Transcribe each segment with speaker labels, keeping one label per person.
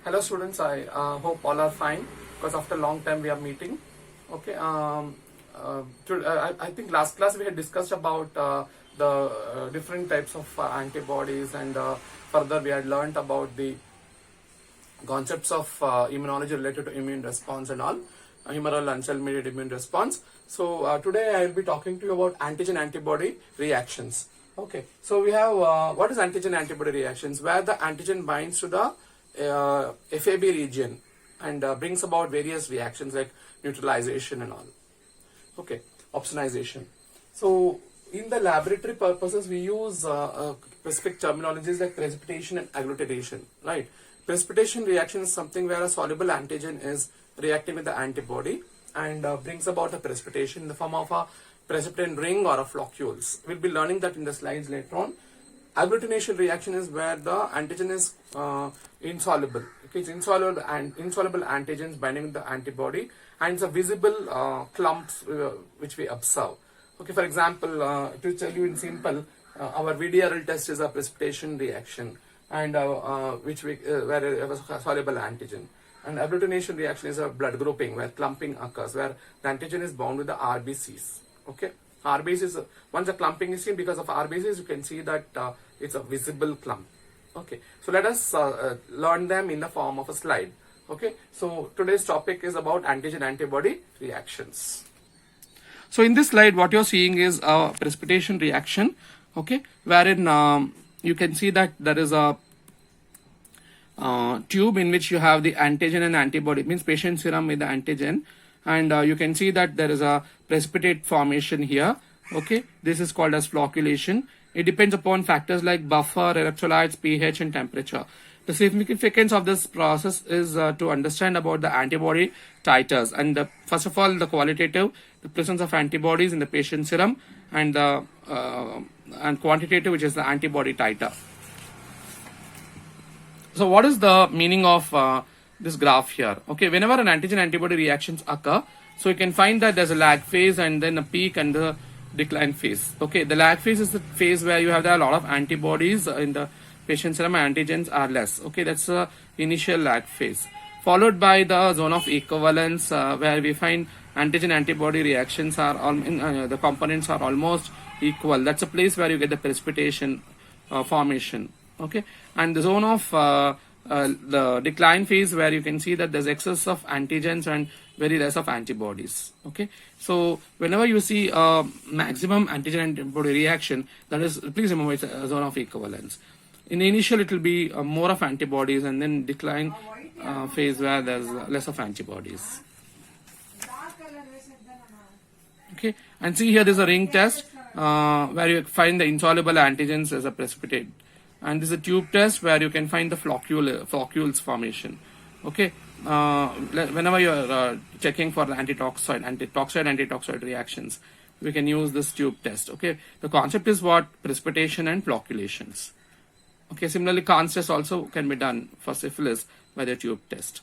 Speaker 1: Hello students, I hope all are fine because after a long time we are meeting. Okay, I think last class we had discussed about the different types of antibodies, and further we had learnt about the concepts of immunology related to immune response and all, humoral and cell mediated immune response. So today I will be talking to you about antigen antibody reactions. Okay, so we have what is antigen antibody reactions, where the antigen binds to the FAB region and brings about various reactions like neutralization and all. Okay, opsonization. So in the laboratory purposes we use specific terminologies like precipitation and agglutination, right? Precipitation reaction is something where a soluble antigen is reacting with the antibody and brings about a precipitation in the form of a precipitin ring or a floccules. We'll be learning that in the slides later on. Agglutination reaction is where the antigen is insoluble. Okay, it's insoluble antigens binding with the antibody, and it's a visible clumps which we observe. Okay, for example, to tell you in simple, our VDRL test is a precipitation reaction, and which we where it was a soluble antigen. And agglutination reaction is a blood grouping where clumping occurs, where the antigen is bound with the RBCs. Okay, RBCs, once the clumping is seen because of RBCs, you can see that it's a visible clump. Okay, so let us learn them in the form of a slide. Okay, so today's topic is about antigen antibody reactions. So in this slide, what you're seeing is a precipitation reaction. Okay, wherein you can see that there is a tube in which you have the antigen and antibody, it means patient serum with the antigen, and you can see that there is a precipitate formation here. Okay, this is called as flocculation. It depends upon factors like buffer, electrolytes, pH, and temperature. The significance of this process is to understand about the antibody titers, and first of all, the qualitative, the presence of antibodies in the patient serum, and the and quantitative, which is the antibody titer. So what is the meaning of this graph here? Okay, whenever an antigen antibody reactions occur, so you can find that there's a lag phase and then a peak and the decline phase. Okay, the lag phase is the phase where you have a lot of antibodies in the patient serum, antigens are less. Okay, that's the initial lag phase, followed by the zone of equivalence where we find antigen antibody reactions are all the components are almost equal. That's a place where you get the precipitation formation. Okay, and the zone of the decline phase where you can see that there's excess of antigens and very less of antibodies. Okay, so whenever you see a maximum antigen antibody reaction, that is, please remember, it's a zone of equivalence. In the initial it will be more of antibodies, and then decline phase where there's less of antibodies. Okay, and see here there's a ring test where you find the insoluble antigens as a precipitate, and this is a tube test where you can find the floccules formation. Okay, whenever you are checking for the antitoxoid reactions, we can use this tube test. Okay, the concept is what? Precipitation and flocculations. Okay, similarly, Kahn's test also can be done for syphilis by the tube test.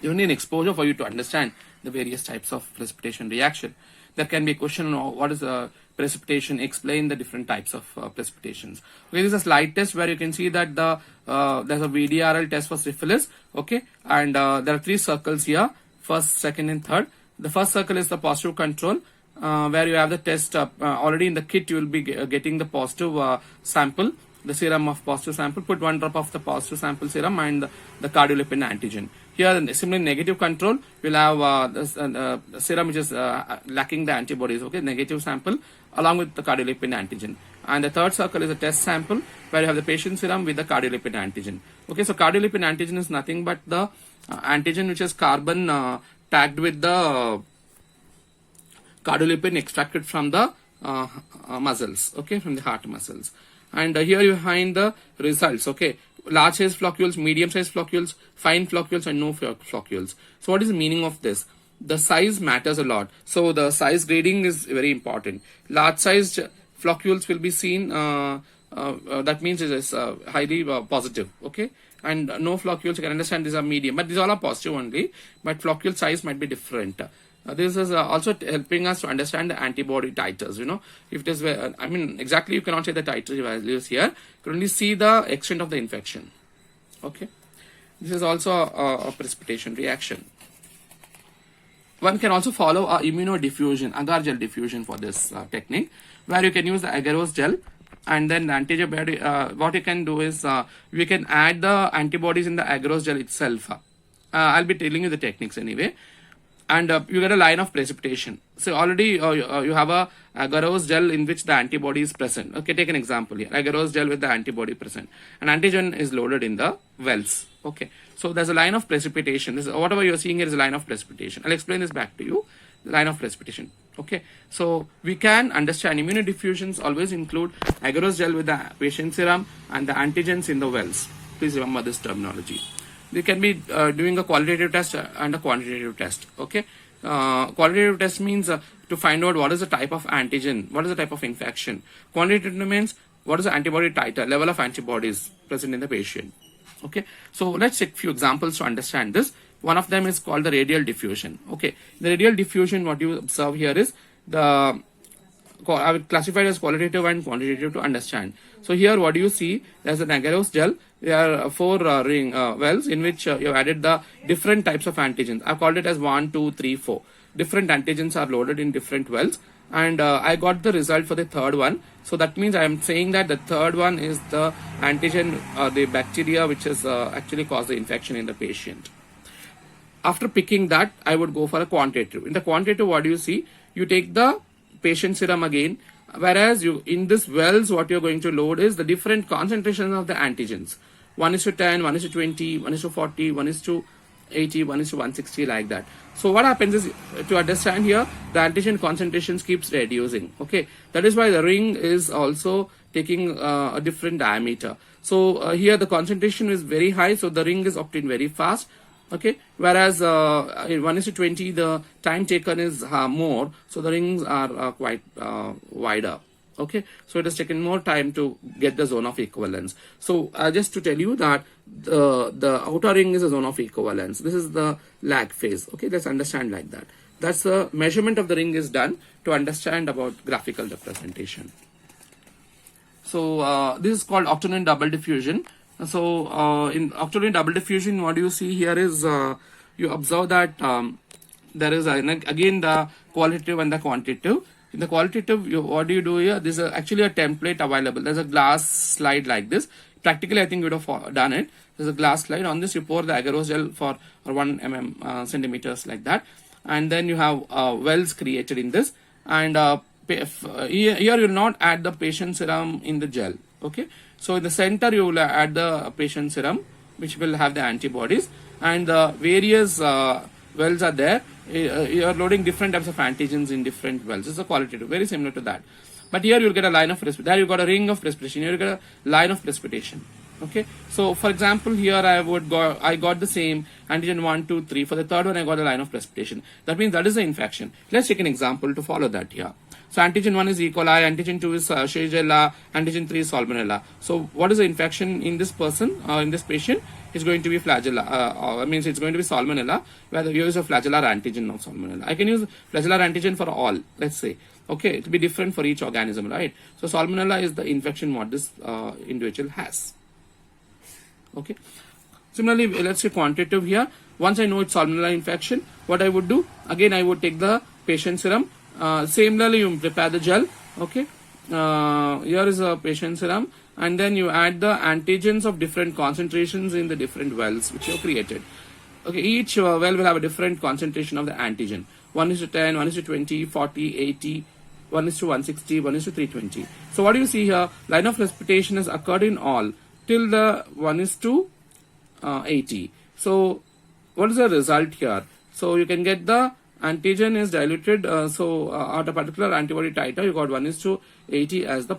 Speaker 1: You need an exposure for you to understand the various types of precipitation reaction. There can be a question on what is the precipitation, explain the different types of precipitations. Okay, this is a slide test where you can see that there's a VDRL test for syphilis. Okay, and there are 3 circles here, first, second, and third. The first circle is the positive control, where you have the test already in the kit. You will be getting the positive sample, the serum of positive sample. Put 1 drop of the positive sample serum and the cardiolipin antigen. Here, similarly, negative control, we'll have the serum which is lacking the antibodies. Okay, negative sample along with the cardiolipin antigen. And the third circle is a test sample where you have the patient serum with the cardiolipin antigen. Okay, so cardiolipin antigen is nothing but the antigen which is carbon tagged with the cardiolipin extracted from the muscles. Okay, from the heart muscles. And here you find the results. Okay, large size floccules, medium size floccules, fine floccules, and no floccules. So what is the meaning of this? The size matters a lot. So the size grading is very important. Large sized floccules will be seen, that means it is highly positive. Okay, and no floccules, you can understand these are medium, but these all are positive only, but floccule size might be different. This is also helping us to understand the antibody titers. If it is, exactly you cannot say the titer values here. You can only see the extent of the infection. Okay. This is also a precipitation reaction. One can also follow a immunodiffusion, agar gel diffusion for this technique, where you can use the agarose gel, and then the antibody. What you can do is we can add the antibodies in the agarose gel itself. I'll be telling you the techniques anyway. And you get a line of precipitation. So already you have a agarose gel in which the antibody is present. Okay, take an example here. Agarose gel with the antibody present. An antigen is loaded in the wells. Okay, so there's a line of precipitation. This is, whatever you're seeing here is a line of precipitation. I'll explain this back to you. Line of precipitation. Okay, so we can understand immunodiffusions always include agarose gel with the patient serum and the antigens in the wells. Please remember this terminology. They can be doing a qualitative test and a quantitative test. Okay, qualitative test means to find out what is the type of antigen, what is the type of infection. Quantitative means what is the antibody titer, level of antibodies present in the patient. Okay, so let's take few examples to understand this. One of them is called the radial diffusion. Okay, the radial diffusion, what you observe here is the I will classify it as qualitative and quantitative to understand. So here what do you see? There's an agarose gel. There are 4 ring wells in which you have added the different types of antigens. I've called it as 1, 2, 3, 4. Different antigens are loaded in different wells, and I got the result for the third one. So that means I am saying that the third one is the antigen, the bacteria which has actually caused the infection in the patient. After picking that, I would go for a quantitative. In the quantitative, what do you see? You take the patient serum again, whereas you in this wells what you're going to load is the different concentrations of the antigens. 1:10, 1:20, 1:40, 1:80, 1:160, like that. So what happens is, to understand here, the antigen concentrations keeps reducing. Okay, that is why the ring is also taking a different diameter. So here the concentration is very high, so the ring is obtained very fast. Okay, whereas in 1:20 the time taken is more, so the rings are quite wider. Okay, so it has taken more time to get the zone of equivalence. So just to tell you that the outer ring is a zone of equivalence. This is the lag phase. Okay, let's understand like that. That's the measurement of the ring is done to understand about graphical representation. So this is called octonion double diffusion. So in octonion double diffusion, what you see here is you observe that there is again the qualitative and the quantitative. In the qualitative, what do you do here? This is actually a template available. There's a glass slide like this. Practically, I think you would have done it. There's a glass slide. On this, you pour the agarose gel for 1 centimeters like that, and then you have wells created in this. And here you will not add the patient serum in the gel. Okay, so in the center you will add the patient serum, which will have the antibodies, and the various wells are there. You are loading different types of antigens in different wells. It's a qualitative, very similar to that. But here you'll get a line of precipitation. There you got a ring of precipitation. Here you get a line of precipitation. Okay. So for example, here I got the same antigen 1, 2, 3. For the third one, I got a line of precipitation. That means that is the infection. Let's take an example to follow that here. So antigen 1 is E. coli, antigen 2 is Shigella, antigen 3 is Salmonella. So what is the infection in this person, in this patient? It's going to be flagella, means it's going to be Salmonella, where you use a flagellar antigen of Salmonella. I can use flagellar antigen for all, let's say. Okay, it will be different for each organism, right? So Salmonella is the infection what this individual has. Okay. Similarly, let's say quantitative here. Once I know it's Salmonella infection, what I would do, again I would take the patient serum. Similarly, you prepare the gel. Okay, here is a patient serum, and then you add the antigens of different concentrations in the different wells which you have created. Okay, each well will have a different concentration of the antigen. 1:10, 1:20, 40, 80, 1:160, 1:320. So what do you see here? Line of precipitation has occurred in all till the 1:80. So what is the result here? So you can get the antigen is diluted, at a particular antibody titer, you got 1:80 as the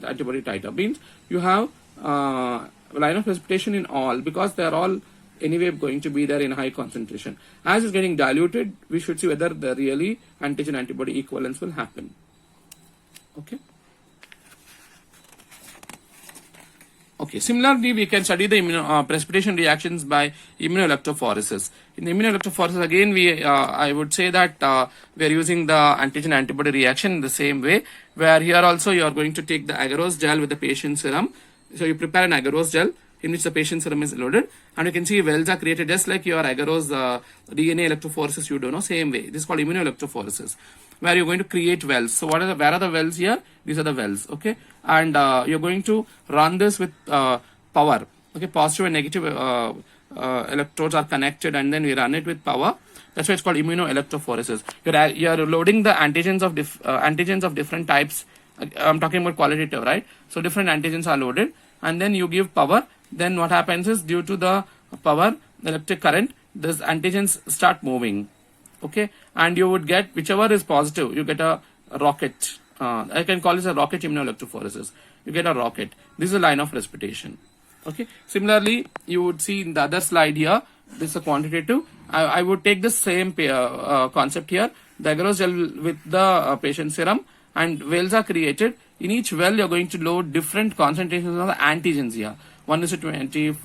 Speaker 1: antibody titer. Means you have line of precipitation in all, because they are all anyway going to be there in high concentration. As it's getting diluted, we should see whether the really antigen antibody equivalence will happen. Okay. Okay, similarly, we can study the precipitation reactions by immunoelectrophoresis. In the immunoelectrophoresis, again, I would say that we are using the antigen-antibody reaction in the same way, where here also you are going to take the agarose gel with the patient serum. So you prepare an agarose gel in which the patient serum is loaded, and you can see wells are created just like your agarose DNA electrophoresis you do know, same way. This is called immunoelectrophoresis, where you're going to create wells. So where are the wells here? These are the wells, okay? And you're going to run this with power, okay? Positive and negative electrodes are connected, and then we run it with power. That's why it's called immunoelectrophoresis. You're loading the antigens of different types. I'm talking about qualitative, right? So different antigens are loaded, and then you give power. Then what happens is, due to the power, the electric current, these antigens start moving, okay? And you would get, whichever is positive, you get a rocket. I can call this a rocket immunoelectrophoresis. You get a rocket. This is a line of precipitation, okay? Similarly, you would see in the other slide here, this is a quantitative. I would take the same concept here, the agarose gel with the patient serum, and wells are created. In each well, you're going to load different concentrations of the antigens here. 1:20,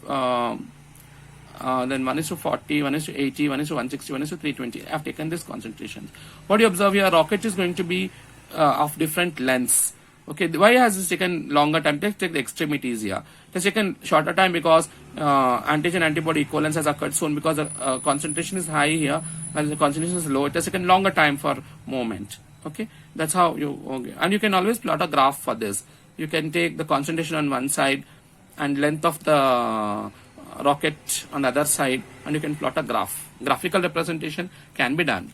Speaker 1: then 1:40, 1:80, 1:160, 1:320. I've taken this concentration. What you observe here, rocket is going to be of different lengths. Okay, why has this taken longer time? Let's take the extremities here. It has taken shorter time because antigen-antibody equivalence has occurred soon, because the concentration is high here and the concentration is low. It has taken longer time for movement. Okay, that's how you, okay. And you can always plot a graph for this. You can take the concentration on one side and length of the rocket on the other side, and you can plot a graph. Graphical representation can be done.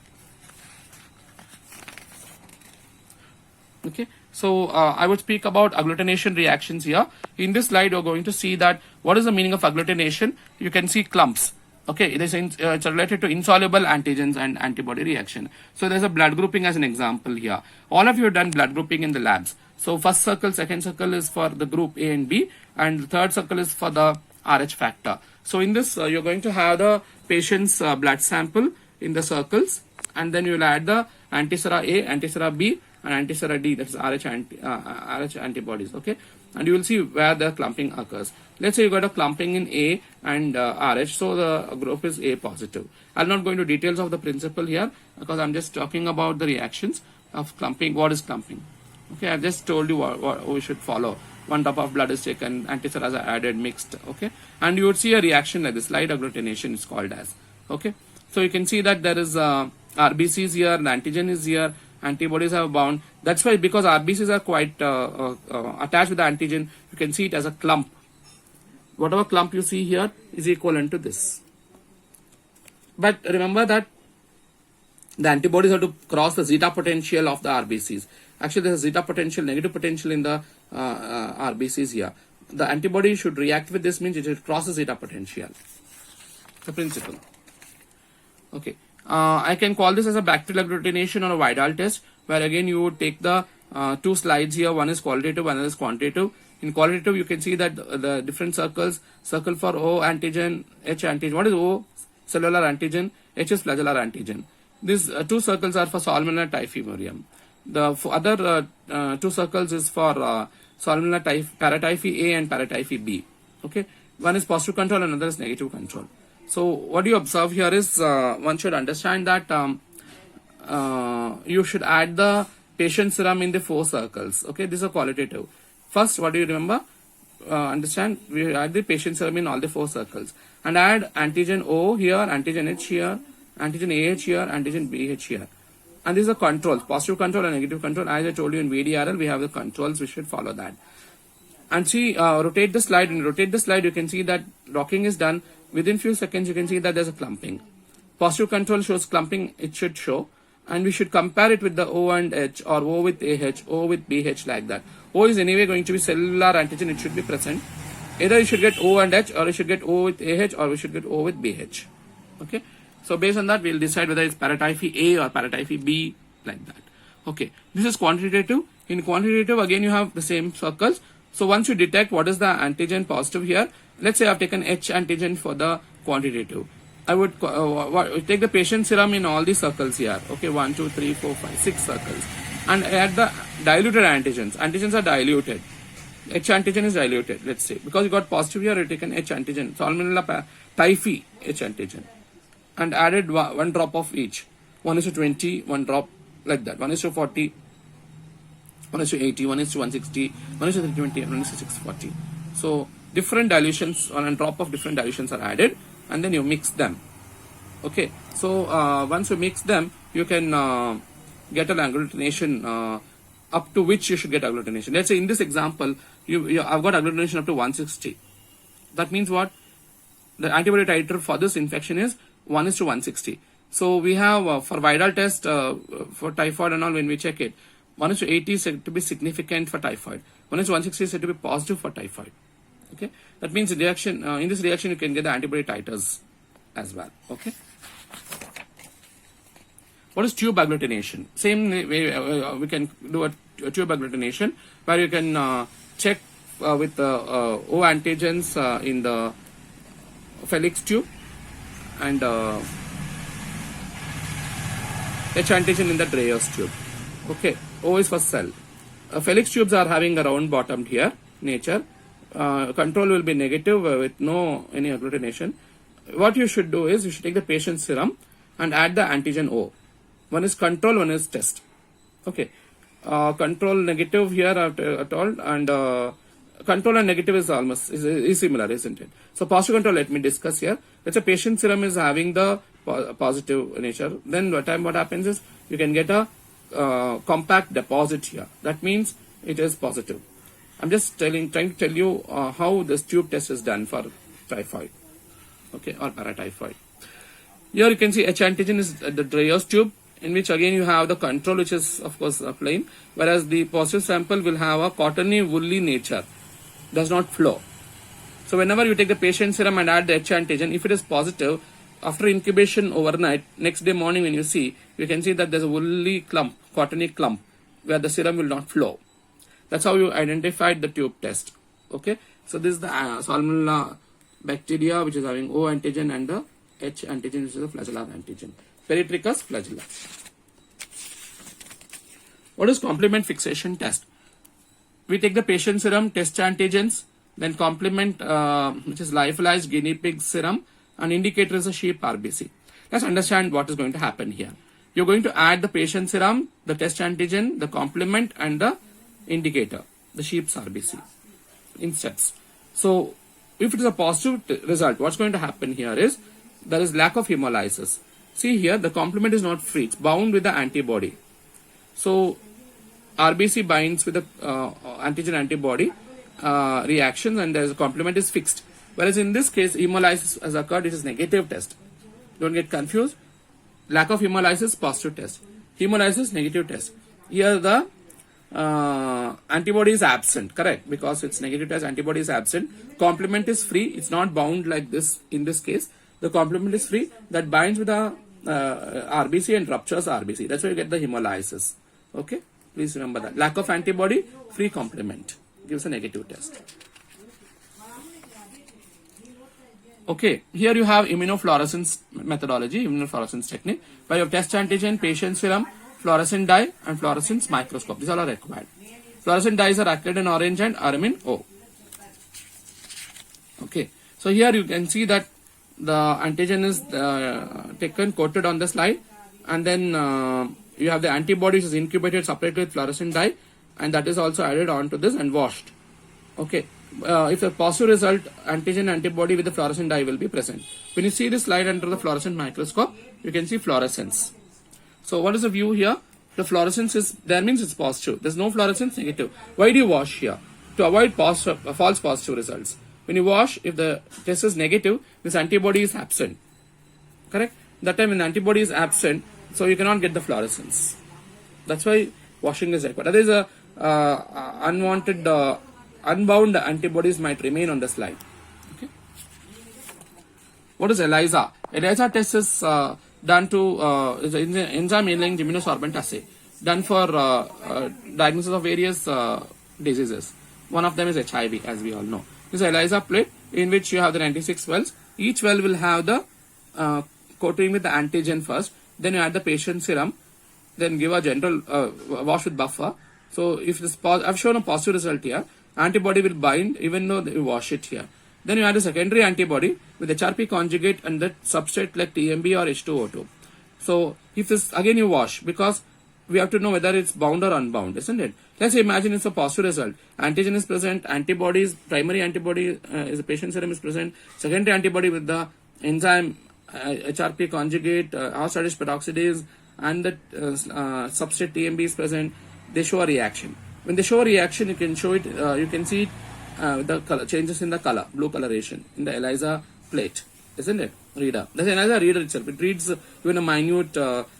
Speaker 1: Okay, so I would speak about agglutination reactions here. In this slide, you're going to see that what is the meaning of agglutination. You can see clumps. Okay, it's related to insoluble antigens and antibody reaction. So there's a blood grouping as an example here. All of you have done blood grouping in the labs. So first circle, second circle is for the group A and B, and the third circle is for the RH factor. So in this, you're going to have the patient's blood sample in the circles, and then you'll add the antisera A, antisera B, and antisera D, that's RH antibodies, okay? And you will see where the clumping occurs. Let's say you got a clumping in A and RH, so the group is A positive. I'll not go into details of the principle here, because I'm just talking about the reactions of clumping. What is clumping? Okay, I've just told you what we should follow. 1 drop of blood is taken, antiseras are added, mixed, okay? And you would see a reaction like this, light agglutination is called as, okay? So you can see that there is RBCs here, the antigen is here, antibodies have bound. That's why, because RBCs are quite attached with the antigen, you can see it as a clump. Whatever clump you see here is equivalent to this. But remember that the antibodies have to cross the zeta potential of the RBCs. Actually, there's a zeta potential, negative potential in the RBCs here. The antibody should react with this, means it should cross the zeta potential. The principle. Okay. I can call this as a bacterial agglutination or a Widal test, where again you would take the two slides here. One is qualitative, one is quantitative. In qualitative, you can see that the different circles, circle for O antigen, H antigen. What is O? Cellular antigen, H is flagellar antigen. These two circles are for Salmonella typhimurium. The other two circles is for Salmonella paratyphi A and paratyphi B. Okay, one is positive control and another is negative control. So what you observe here is one should understand that you should add the patient serum in the 4 circles. Okay, this is a qualitative. First, what do you remember? Understand, we add the patient serum in all the 4 circles and add antigen O here, antigen H here, antigen AH here, antigen BH here. And these are controls, positive control and negative control. As I told you in VDRL, we have the controls, we should follow that. And see, rotate the slide. And rotate the slide, you can see that rocking is done. Within few seconds, you can see that there's a clumping. Positive control shows clumping, it should show. And we should compare it with the O and H, or O with AH, O with BH, like that. O is anyway going to be cellular antigen, it should be present. Either you should get O and H, or you should get O with AH, or we should get O with BH. Okay. So based on that, we'll decide whether it's paratyphi A or paratyphi B, like that. Okay. This is quantitative. In quantitative, again, you have the same circles. So once you detect what is the antigen positive here, let's say I've taken H antigen for the quantitative. I would take the patient serum in all these circles here. Okay, 1, 2, 3, 4, 5, 6 circles. And add the diluted antigens. Antigens are diluted. H antigen is diluted, let's say. Because you got positive here, you taken H antigen, Salmonella typhi H antigen, and added one drop of each. 1:20, one drop, like that. 1:40, 1:80, 1:160, 1:320, 1:640. So different dilutions, one drop of different dilutions are added, and then you mix them. Okay, so once you mix them, you can get an agglutination up to which you should get agglutination. Let's say in this example, I've got agglutination up to 160. That means what? The antibody titer for this infection is 1:160. So we have for viral test for typhoid and all, when we check it, 1:80 is said to be significant for typhoid. 1:160 is said to be positive for typhoid. Okay, that means in this reaction you can get the antibody titers as well. Okay. What is tube agglutination? Same way we can do a tube agglutination, where you can check with the O antigens in the Felix tube and H antigen in the Dreyer's tube. Okay, O is for cell. Felix tubes are having a round bottom here, nature. Control will be negative with no any agglutination. What you should do is you should take the patient's serum and add the antigen O. One is control, one is test. Okay, control negative here at all, and control and negative is almost is similar, isn't it? So positive control, let me discuss here. Let's say patient serum is having the positive nature. Then what happens is you can get a compact deposit here. That means it is positive. I'm just trying to tell you how this tube test is done for typhoid, okay, or paratyphoid. Here you can see H antigen is the Dreyer's tube, in which again you have the control, which is of course plain, whereas the positive sample will have a cottony woolly nature, does not flow. So whenever you take the patient serum and add the H antigen, if it is positive, after incubation overnight, next day morning when you see, you can see that there's a woolly clump, cottony clump, where the serum will not flow. That's how you identified the tube test. Okay, so this is the Salmonella bacteria, which is having O antigen, and the H antigen, which is a flagellar antigen. Peritricus flagella. What is complement fixation test? We take the patient serum, test antigens, then complement, which is lyophilized guinea pig serum, and indicator is a sheep RBC. Let's understand what is going to happen here. You're going to add the patient serum, the test antigen, the complement, and the indicator, the sheep's RBC, in steps. So if it is a positive result, what's going to happen here is there is lack of hemolysis. See here, the complement is not free, it's bound with the antibody. So RBC binds with the antigen antibody reactions, and the complement is fixed. Whereas in this case, hemolysis has occurred, it is negative test. Don't get confused. Lack of hemolysis, positive test. Hemolysis, negative test. Here the antibody is absent, correct? Because it's negative test, antibody is absent. Complement is free, it's not bound like this in this case. The complement is free, that binds with the RBC and ruptures RBC. That's why you get the hemolysis. Okay, please remember that. Lack of antibody, free complement gives a negative test. Okay, here you have immunofluorescence methodology, immunofluorescence technique, where you have test antigen, patient serum, fluorescent dye, and fluorescence microscope. These all are required. Fluorescent dyes are actinium orange and aramine O. Okay, so here you can see that the antigen is taken, coated on the slide, and then you have the antibody which is incubated separately with fluorescent dye, and that is also added onto this and washed. Okay, if a positive result, antigen antibody with the fluorescent dye will be present. When you see this slide under the fluorescent microscope, you can see fluorescence. So what is the view here? The fluorescence is there, means it's positive. There's no fluorescence, negative. Why do you wash here? To avoid false positive results. When you wash, if the test is negative, this antibody is absent. Correct? That time when the antibody is absent, so you cannot get the fluorescence. That's why washing is required. That is a unwanted, unbound antibodies might remain on the slide. Okay. What is ELISA? ELISA test is done to is an enzyme-linked immunosorbent assay done for diagnosis of various diseases. One of them is HIV, as we all know. This is ELISA plate in which you have the 96 wells. Each well will have the coating with the antigen first. Then you add the patient serum. Then give a general wash with buffer. So if this I've shown a positive result here, antibody will bind even though you wash it here. Then you add a secondary antibody with HRP conjugate and that substrate like TMB or H2O2. So if this again you wash, because we have to know whether it's bound or unbound, isn't it? Let's say imagine it's a positive result. Antigen is present, antibodies, primary antibody is a patient serum is present, secondary antibody with the enzyme HRP conjugate, R-status peroxidase, and the substrate TMB is present. They show a reaction. When they show a reaction, you can show it. You can see the color changes in the color, blue coloration in the ELISA plate, isn't it? Reader. That's ELISA reader itself. It reads even a minute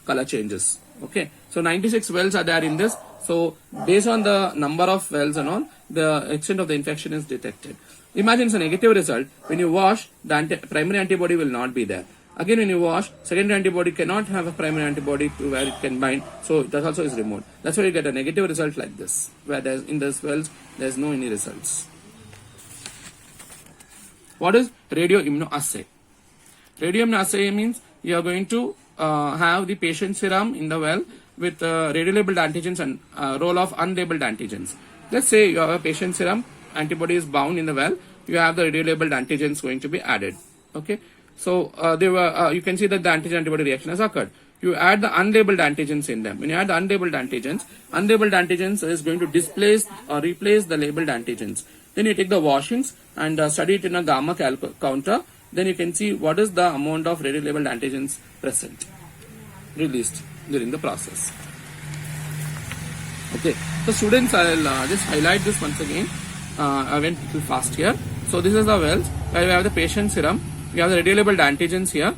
Speaker 1: color changes. Okay. So 96 wells are there in this. So based on the number of wells and all, the extent of the infection is detected. Imagine it's a negative result. When you wash, the primary antibody will not be there. Again, when you wash, secondary antibody cannot have a primary antibody to where it can bind. So that also is removed. That's why you get a negative result like this, where there's in this wells there's no any results. What is radioimmunoassay? Radioimmunoassay means you are going to have the patient serum in the well with radiolabeled antigens and role of unlabeled antigens. Let's say you have a patient serum, antibody is bound in the well, you have the radiolabeled antigens going to be added. Okay, so you can see that the antigen antibody reaction has occurred. You add the unlabeled antigens in them. When you add the unlabeled antigens is going to displace or replace the labeled antigens. Then you take the washings and study it in a gamma counter. Then you can see what is the amount of radiolabeled antigens present, released during the process. Okay, so students, I'll just highlight this once again. I went a little fast here. So this is the wells where we have the patient serum. We have the radiolabeled antigens here.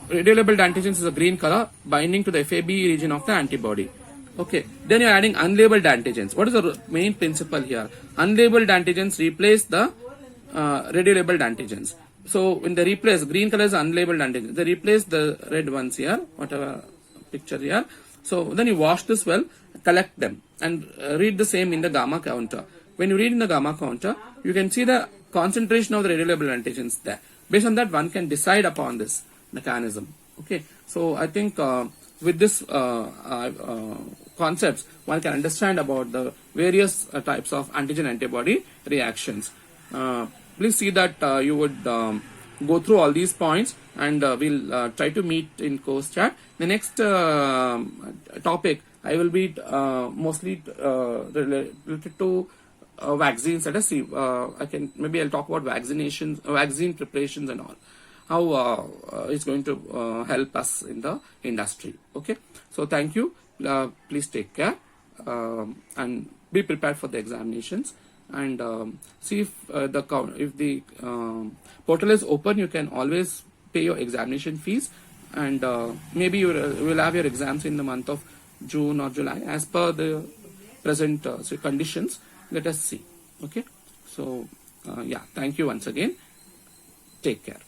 Speaker 1: Radiolabeled antigens is a green color binding to the FAB region of the antibody. Okay, then you're adding unlabeled antigens. What is the main principle here? Unlabeled antigens replace the radiolabeled antigens. So when they replace, green color is unlabeled antigens. They replace the red ones here, whatever picture here. So then you wash this well, collect them and read the same in the gamma counter. When you read in the gamma counter, you can see the concentration of the radiolabeled antigens there. Based on that, one can decide upon this mechanism. Okay, so I think with this concepts, one can understand about the various types of antigen antibody reactions. Please see that you would go through all these points, and we'll try to meet in course chat. The next topic I will be mostly related to vaccines. Let us see. I'll talk about vaccinations, vaccine preparations, and all. How it's going to help us in the industry. Okay. So thank you. Please take care and be prepared for the examinations. And see if the portal is open, you can always pay your examination fees, and maybe you will have your exams in the month of June or July as per the present conditions. Let us see. Okay, so yeah, thank you once again. Take care.